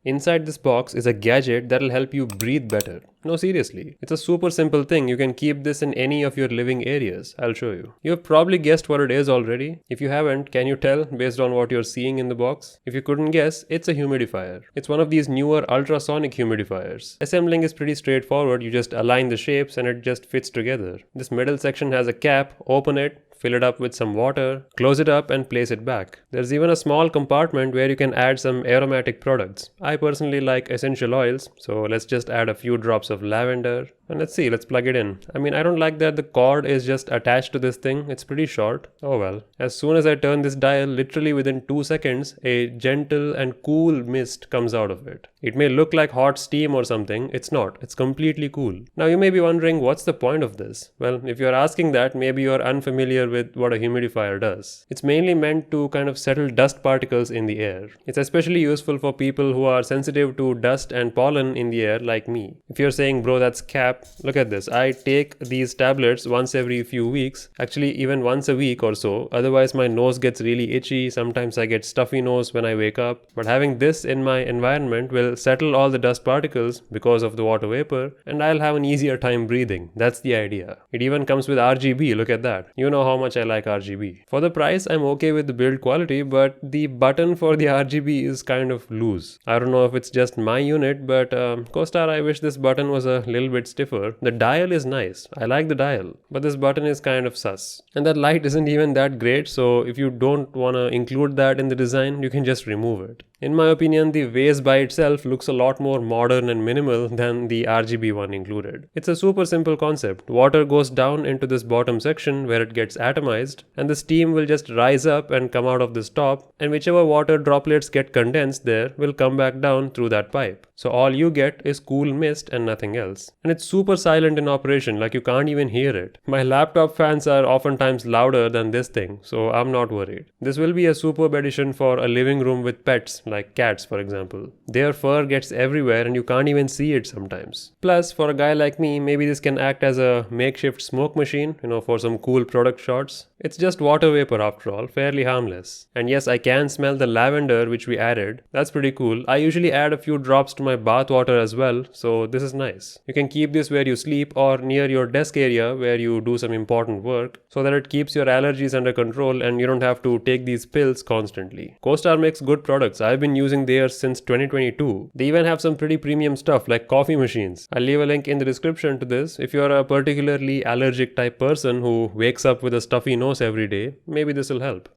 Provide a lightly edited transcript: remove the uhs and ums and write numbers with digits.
Inside this box is a gadget that'll help you breathe better. No, seriously. It's a super simple thing. You can keep this in any of your living areas. I'll show you. You've probably guessed what it is already. If you haven't, can you tell based on what you're seeing in the box? If you couldn't guess, it's a humidifier. It's one of these newer ultrasonic humidifiers. Assembling is pretty straightforward. You just align the shapes and it just fits together. This middle section has a cap. Open it, fill it up with some water, close it up and place it back. There's even a small compartment where you can add some aromatic products. I personally like essential oils, so let's just add a few drops of lavender. And let's see, let's plug it in. I mean, I don't like that the cord is just attached to this thing. It's pretty short. Oh well. As soon as I turn this dial, literally within 2 seconds, a gentle and cool mist comes out of it. It may look like hot steam or something. It's not. It's completely cool. Now you may be wondering, what's the point of this? Well, if you're asking that, maybe you're unfamiliar with what a humidifier does. It's mainly meant to kind of settle dust particles in the air. It's especially useful for people who are sensitive to dust and pollen in the air like me. If you're saying, bro, that's cap, look at this. I take these tablets once every few weeks, actually even once a week or so. Otherwise my nose gets really itchy. Sometimes I get stuffy nose when I wake up. But having this in my environment will settle all the dust particles because of the water vapor, and I'll have an easier time breathing. That's the idea. It even comes with RGB. Look at that. You know how much I like RGB. For the price, I'm okay with the build quality, but the button for the RGB is kind of loose. I don't know if it's just my unit, but Costar, I wish this button was a little bit stiffer. The dial is nice. I like the dial, but this button is kind of sus. And that light isn't even that great, so if you don't want to include that in the design, you can just remove it. In my opinion, the vase by itself looks a lot more modern and minimal than the RGB one included. It's a super simple concept. Water goes down into this bottom section where it gets atomized, and the steam will just rise up and come out of this top, and whichever water droplets get condensed there will come back down through that pipe. So all you get is cool mist and nothing else. And it's super silent in operation, like you can't even hear it. My laptop fans are oftentimes louder than this thing, so I'm not worried. This will be a superb addition for a living room with pets, like cats for example. Their fur gets everywhere and you can't even see it sometimes. Plus, for a guy like me, maybe this can act as a makeshift smoke machine, for some cool product shots. It's just water vapor after all, fairly harmless. And yes, I can smell the lavender which we added. That's pretty cool. I usually add a few drops to my bath water as well, so this is nice. You can keep this where you sleep or near your desk area where you do some important work, so that it keeps your allergies under control and you don't have to take these pills constantly. Costar makes good products. I've been using theirs since 2022. They even have some pretty premium stuff like coffee machines. I'll leave a link in the description to this. If you're a particularly allergic type person who wakes up with a stuffy nose every day, maybe this will help.